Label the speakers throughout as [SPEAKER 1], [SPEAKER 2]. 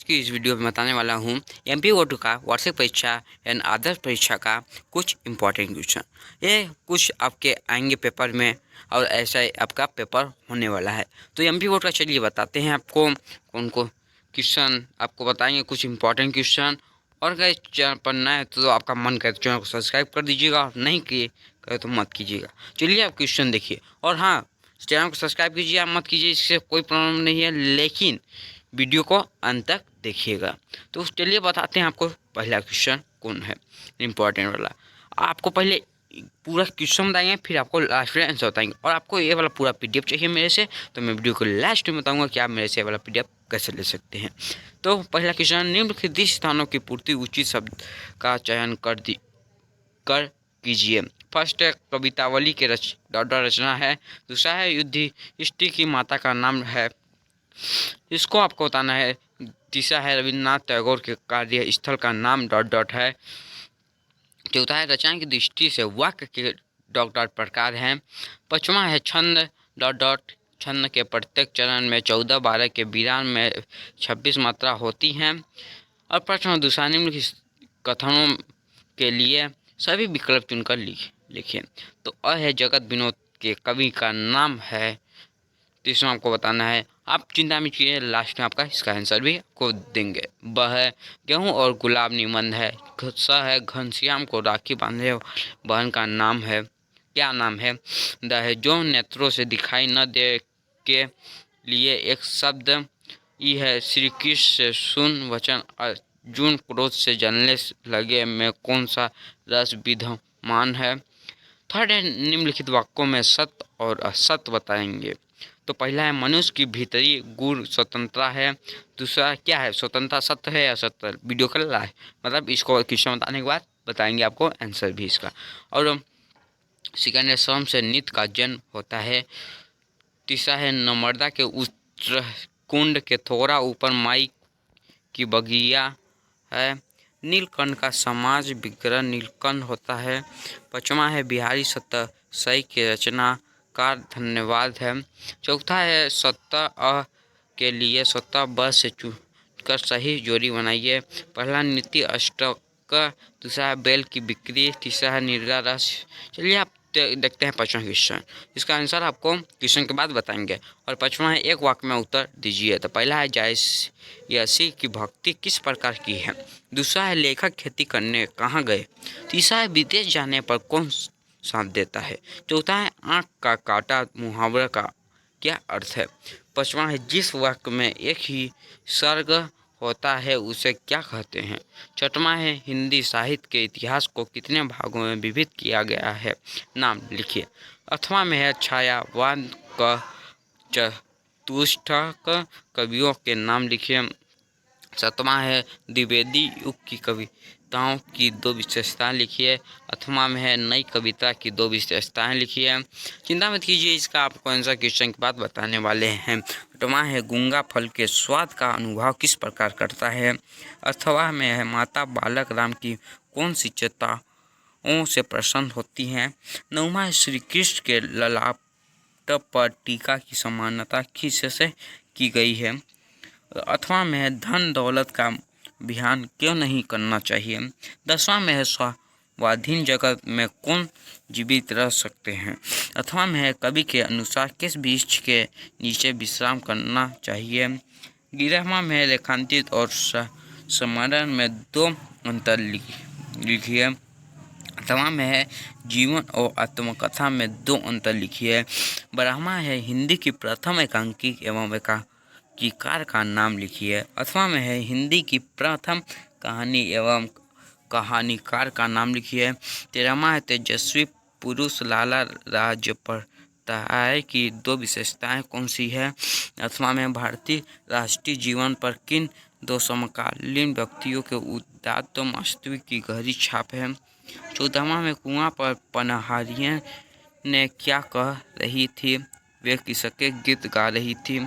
[SPEAKER 1] की इस वीडियो में बताने वाला हूँ एमपीओ2 का वार्षिक परीक्षा एंड आदर्श परीक्षा का कुछ इम्पोर्टेंट क्वेश्चन। ये कुछ आपके आएंगे पेपर में और ऐसा ही आपका पेपर होने वाला है। तो एमपीओ का चलिए बताते हैं आपको कौन को क्वेश्चन आपको बताएंगे, कुछ इम्पोर्टेंट क्वेश्चन। और अगर चैनल पर नए है तो आपका मन करे तो चैनल को सब्सक्राइब कर दीजिएगा, और नहीं किए करे तो मत कीजिएगा। चलिए आप क्वेश्चन देखिए, और हाँ, चैनल को सब्सक्राइब कीजिए, आप मत कीजिए, इससे कोई प्रॉब्लम नहीं है, लेकिन वीडियो को अंत तक देखिएगा। तो चलिए बताते हैं आपको पहला क्वेश्चन कौन है इम्पोर्टेंट वाला। आपको पहले पूरा क्वेश्चन बताएंगे, फिर आपको लास्ट में आंसर बताएंगे। और आपको ये वाला पूरा पीडीएफ चाहिए मेरे से, तो मैं वीडियो को लास्ट में बताऊंगा कि आप मेरे से वाला पीडीएफ कैसे ले सकते हैं। तो पहला क्वेश्चन, निम्नलिखित स्थानों की पूर्ति उचित शब्द का चयन कर कीजिए। फर्स्ट है कवितावली के रचना है। दूसरा है युधिष्ठिर की माता का नाम है, इसको आपको बताना है। तीसरा है रविन्द्रनाथ टैगोर के कार्यस्थल का नाम डॉट डॉट है। चौथा है रचना की दृष्टि से वाक्य के डॉट डॉट प्रकार हैं। पाँचवा है छंद डॉट डॉट, छंद के प्रत्येक चरण में 14-12 के विराम में 26 मात्रा होती हैं। और पाँचवा दूसरा, निम्नलिखित कथनों के लिए सभी विकल्प चुनकर लिखिए। तो अ है जगत विनोद के कवि का नाम है। तीसरा आपको बताना है, आप चिंता में कीजिए, लास्ट में आपका इसका आंसर भी आपको देंगे। ब है गेहूँ और गुलाब निबंध है। स है घनश्याम को राखी बांधे बहन का नाम है, क्या नाम है। द है जो नेत्रों से दिखाई न दे के लिए एक शब्द। ई है श्री कृष्ण से सुन वचन अर्जुन क्रोध से जलने लगे में कौन सा रस विद्यमान है। थर्ड है निम्नलिखित वाक्यों में सत्य और असत्य बताएंगे। तो पहला है मनुष्य की भीतरी गुण स्वतंत्रता है। दूसरा क्या है, स्वतंत्रता सत्य है या असत्य, वीडियो का ला है, मतलब इसको क्वेश्चन बताने के बाद बताएंगे आपको आंसर भी इसका। और सेकंड है श्रम से नित्य का जन्म होता है। तीसरा है नर्मदा के उत्तर कुंड के थोड़ा ऊपर माई की बगिया है। नीलकंठ का समाज विग्रह नीलकंठ होता है। पाँचवा है बिहारी सही के रचनाकार धन्यवाद है। चौथा है सत्ता अ के लिए सत्ता ब से चुनकर सही जोड़ी बनाइए। पहला नीति अष्टक, दूसरा है बैल की बिक्री, तीसरा है निर्गा रस। चलिए आप देखते हैं पाँचवा क्वेश्चन, इसका आंसर आपको क्वेश्चन के बाद बताएंगे। और पाँचवा है एक वाक्य में उत्तर दीजिए। तो पहला है जायसी की भक्ति किस प्रकार की है। दूसरा है लेखक खेती करने कहाँ गए। तीसरा है विदेश जाने पर कौन साथ देता है। चौथा है आँख का काटा मुहावरा का क्या अर्थ है। पाँचवा है जिस वाक्य में एक ही सर्ग होता है उसे क्या कहते हैं। छठवां है हिंदी साहित्य के इतिहास को कितने भागों में विभक्त किया गया है, नाम लिखिए। अथवा में है छायावाद का चतुष्टक कवियों के नाम लिखिए। सातवां है द्विवेदी युग की कविताओं की 2 विशेषताएं लिखिए। अथवा में है नई कविता की 2 विशेषताएं लिखिए। चिंता मत कीजिए, इसका आपको आंसर क्वेश्चन के बाद बताने वाले हैं। अठवां है गूंगा फल के स्वाद का अनुभव किस प्रकार करता है। अथवा में है माता बालक राम की कौन सी चेताओं से प्रसन्न होती हैं। नौवां है श्री कृष्ण के ललाट पर टीका की समानता किससे की गई है। अथवा में है धन दौलत का ध्यान क्यों नहीं करना चाहिए। 10वां में है स्वाधीन जगत में कौन जीवित रह सकते हैं। अथवा में है कवि के अनुसार किस वृक्ष के नीचे विश्राम करना चाहिए। 11वां में है रेखांकित और स्मरण में 2 अंतर लिखिए। अथवा में है जीवन और आत्मकथा में 2 अंतर लिखिए। 12वां है हिंदी की प्रथम एकांकी एवं कार का नाम लिखिए। अथवा में है हिंदी की प्रथम कहानी एवं कहानीकार का नाम लिखिए। 13वां है तेजस्वी पुरुष लाला राजपताय की 2 विशेषताएं कौन सी है। अथवा में भारतीय राष्ट्रीय जीवन पर किन 2 समकालीन व्यक्तियों के उदात्त वास्तविक की गहरी छाप है। 14वां में कुआं पर पनहारियां ने क्या कह रही थी, वे किसके गीत गा रही थी।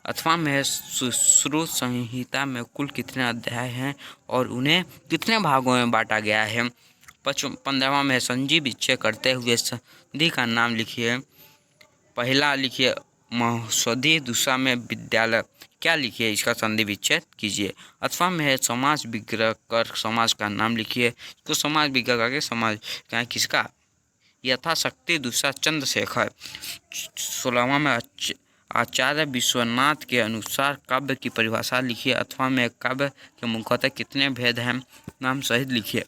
[SPEAKER 1] अथवा में सुश्रुत संहिता में कुल कितने अध्याय हैं और उन्हें कितने भागों में बांटा गया है। 15वां में संजीव इच्छा करते हुए संधि का नाम लिखिए। पहला लिखिए महोषधि, दूसरा में विद्यालय क्या लिखिए, इसका संधि विच्छेद कीजिए। अथवा में है समाज विग्रह कर समाज का नाम लिखिए। इसको समाज विग्रह करके समाज क्या किसका, यथाशक्ति दूसरा चंद्रशेखर। 16वां में आचार्य विश्वनाथ के अनुसार काव्य की परिभाषा लिखिए। अथवा में काव्य के मुख्यतः कितने भेद हैं, नाम सहित लिखिए।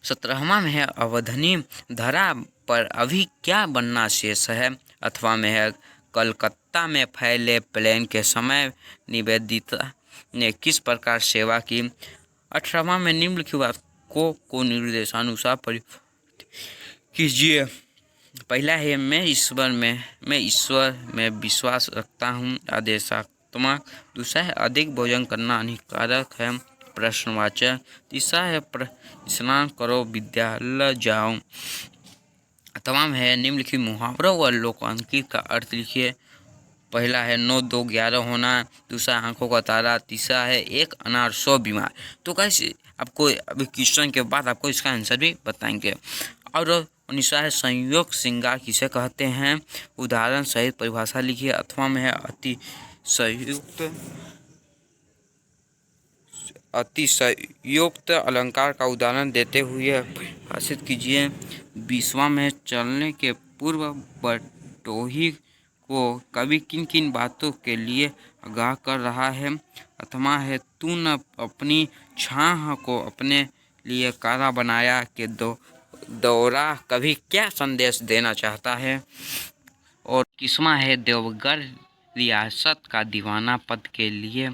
[SPEAKER 1] 17वां में है अवधनी धरा पर अभी क्या बनना शेष है। अथवा में है कलकत्ता में फैले प्लेन के समय निवेदिता ने किस प्रकार सेवा की। 18वां में निम्नलिखित वाक्यों को निर्देशानुसार कीजिए। पहला है मैं ईश्वर में विश्वास रखता हूँ, आदेशात्मक। दूसरा है अधिक भोजन करना हानिकारक है, प्रश्नवाचक। तीसरा है स्नान करो विद्यालय जाओ। तमाम है निम्नलिखित मुहावरों व लोकांकित का अर्थ लिखिए। पहला है 9 2 11 होना। दूसरा आंखों का तारा। तीसरा है एक अनार 100 बीमार। तो कैसे आपको अभी क्वेश्चन के बाद आपको इसका आंसर भी बताएंगे। और 19वां है संयोग श्रृंगार किसे कहते हैं, उदाहरण सहित परिभाषा लिखिए। अथवा में है अतिशयोक्त अलंकार का उदाहरण देते हुए परिभाषित कीजिए। 20वां में चलने के पूर्व बटोही को कवि किन किन बातों के लिए आगाह कर रहा है। अथवा है तू न अपनी छाह को अपने लिए कारा बनाया के दौरा कभी क्या संदेश देना चाहता है। और 21वां है देवगढ़ रियासत का दीवाना पद के लिए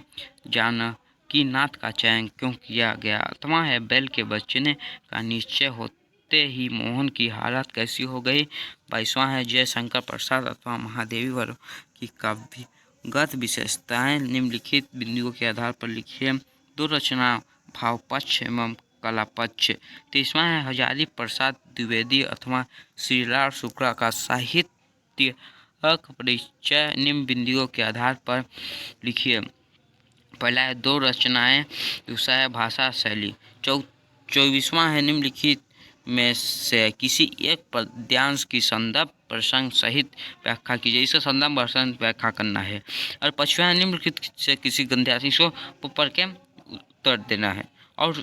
[SPEAKER 1] जानकी नाथ का चयन क्यों किया गया। अथवा है बैल के बचने का निश्चय होते ही मोहन की हालत कैसी हो गई। 22वां है जयशंकर प्रसाद अथवा महादेवी वर्मा की काव्यगत विशेषताएं निम्नलिखित बिंदुओं के आधार पर लिखिए। 2 रचना भाव पक्ष एवं कला पक्ष। 23वां है हजारी प्रसाद द्विवेदी अथवा श्रीलाल शुक्ला का साहित्य परिचय निम्न बिंदुओं के आधार पर लिखिए। पहला है 2 रचनाएं। दूसरा है भाषा शैली। 24वां है निम्नलिखित में से किसी एक पद्यांश की संदर्भ प्रसंग सहित व्याख्या कीजिए। इसे संदर्भ प्रसंग व्याख्या करना है। और 25वां निम्नलिखित से किसी गद्यांश को पढ़ के उत्तर देना है। और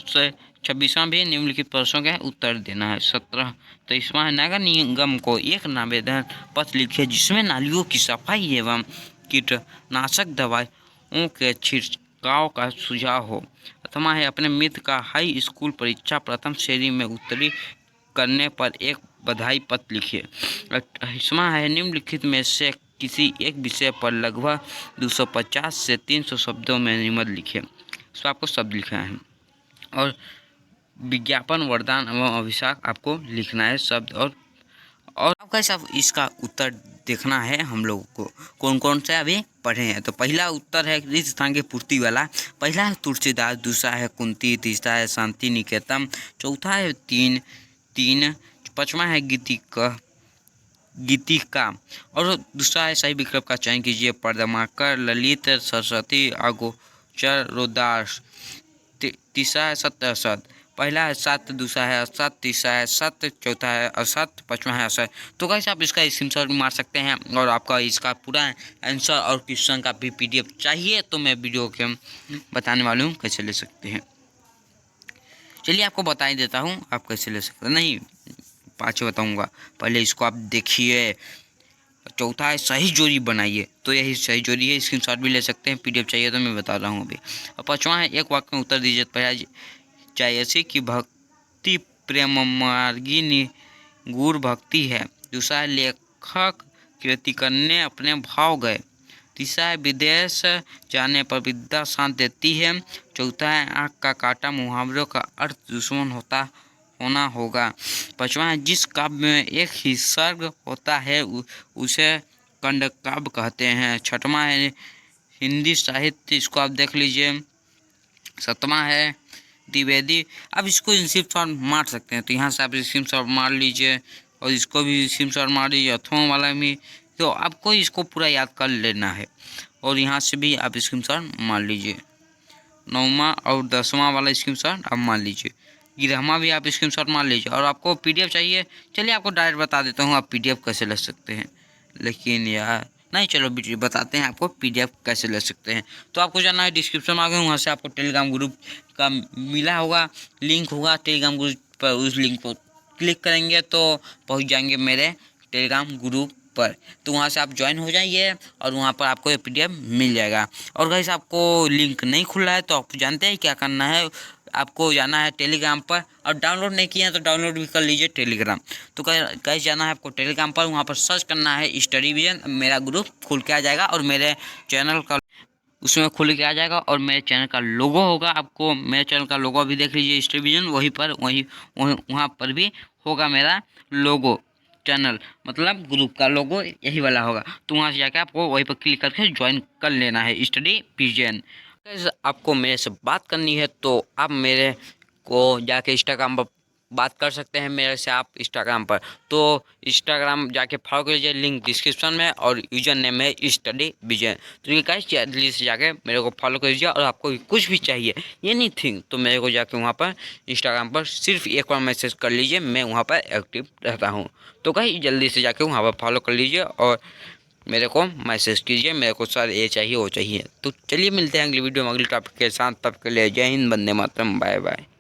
[SPEAKER 1] 26वां भी निम्नलिखित प्रश्नों के उत्तर देना है। 23वां नगर निगम को एक आवेदन पत्र लिखिए जिसमें नालियों की सफाई एवं कीटनाशक दवाइयों के छिड़काव का सुझाव हो। अथवा है अपने मित्र का हाई स्कूल परीक्षा प्रथम श्रेणी में उत्तीर्ण करने पर एक बधाई पत्र लिखिए। 28वां है निम्नलिखित में से किसी एक विषय पर लगभग 250 से 300 शब्दों में निबंध लिखिए। इसमें आपको शब्द लिखना है। और विज्ञापन वरदान एवं अभिशाप आपको लिखना है शब्द। और आपका सब इसका उत्तर देखना है हम लोगों को कौन कौन से अभी पढ़े हैं। तो पहला उत्तर है रिक्त स्थान की पूर्ति वाला। पहला है तुलसीदास, दूसरा है कुंती, तीसरा है शांति निकेतन, चौथा है तीन, 5वां है गीतिका और दूसरा है सही विकल्प का चयन कीजिए। पद्माकर, ललित, सरस्वती, अगोचर, रोदास। तीसरा है सत्य असत। पहला है सत्य, दूसरा है असत, तीसरा है सत्य, चौथा है असत, 5वां है असत। तो गाइस आप इसका स्क्रीनशॉट मार सकते हैं। और आपका इसका पूरा आंसर और क्वेश्चन का भी PDF चाहिए तो मैं वीडियो के बताने वाला हूँ कैसे ले सकते हैं। चलिए आपको बता ही देता हूँ आप कैसे ले सकते हैं। नहीं, 5 बताऊँगा, पहले इसको आप देखिए। चौथा है सही जोड़ी बनाइए, तो यही सही जोड़ी है। स्क्रीनशॉट भी ले सकते हैं, PDF चाहिए तो मैं बता रहा हूँ अभी। और 5वां है एक वाक्य में उत्तर दीजिए। पहला जैसी की भक्ति प्रेम मार्गी गुर भक्ति है। दूसरा है लेखक कृति करने अपने भाव गए। तीसरा है विदेश जाने पर विद्या शांत देती है। चौथा है आँख का काटा मुहावरों का अर्थ दुश्मन होना होगा। 5वां है जिस काव्य में एक ही सर्ग होता है उसे खंडकाव्य कहते हैं। 6वां है हिंदी साहित्य, इसको आप देख लीजिए। 7वां है द्विवेदी। अब इसको स्क्रीनशॉट मार सकते हैं, तो यहाँ से आप स्क्रीनशॉट मार लीजिए और इसको भी स्क्रीनशॉट मार लीजिए, अथवा वाला भी। तो आपको इसको पूरा याद कर लेना है और यहाँ से भी आप स्क्रीनशॉट मार लीजिए। 9वां और 10वां वाला स्क्रीनशॉट आप मार लीजिए। 11वां भी आप स्क्रीनशॉट मार लीजिए। और आपको PDF चाहिए, चलिए आपको डायरेक्ट बता देता हूँ आप PDF कैसे ले सकते हैं। लेकिन यार नहीं, चलो बताते हैं आपको PDF कैसे ले सकते हैं। तो आपको जाना है डिस्क्रिप्शन में, आगे वहाँ से आपको टेलीग्राम ग्रुप का मिला होगा, लिंक होगा टेलीग्राम ग्रुप पर। उस लिंक को क्लिक करेंगे तो पहुँच जाएंगे मेरे टेलीग्राम ग्रुप पर। तो वहाँ से आप ज्वाइन हो जाइए और वहाँ पर आपको ये PDF मिल जाएगा। और गाइस आपको लिंक नहीं खुल रहा है तो आप जानते हैं क्या करना है, आपको जाना है टेलीग्राम पर। और डाउनलोड नहीं किया तो डाउनलोड भी कर लीजिए टेलीग्राम। तो गाइस जाना है आपको टेलीग्राम पर, वहाँ पर सर्च करना है स्टडी विजन, मेरा ग्रुप खुल के आ जाएगा और मेरे चैनल का उसमें खुल के आ जाएगा और मेरे चैनल का लोगो होगा। आपको मेरे चैनल का लोगो भी देख लीजिए स्टडी विजन, वहीं पर वहाँ पर भी होगा मेरा लोगो, चैनल मतलब ग्रुप का लोगो यही वाला होगा। तो वहाँ से जाकर आपको वहीं पर क्लिक करके ज्वाइन कर लेना है स्टडी विजन। आपको मेरे से बात करनी है तो आप मेरे को जाके इंस्टाग्राम पर बात कर सकते हैं मेरे से आप इंस्टाग्राम पर। तो इंस्टाग्राम जाके फॉलो कर लीजिए, लिंक डिस्क्रिप्शन में, और यूजर नेम है स्टडी विजन। तो ये गाइस जल्दी से जाके मेरे को फॉलो कर लीजिए। और आपको कुछ भी चाहिए एनीथिंग तो मेरे को जाके वहाँ पर इंस्टाग्राम पर सिर्फ एक बार मैसेज कर लीजिए, मैं वहाँ पर एक्टिव रहता हूँ। तो गाइस जल्दी से जाके वहाँ पर फॉलो कर लीजिए और मेरे को मैसेज कीजिए, मेरे को सर ये चाहिए वो चाहिए। तो चलिए मिलते हैं अगली वीडियो में अगली टॉपिक के साथ, तब के लिए जय हिंद, वंदे मातरम, बाय बाय।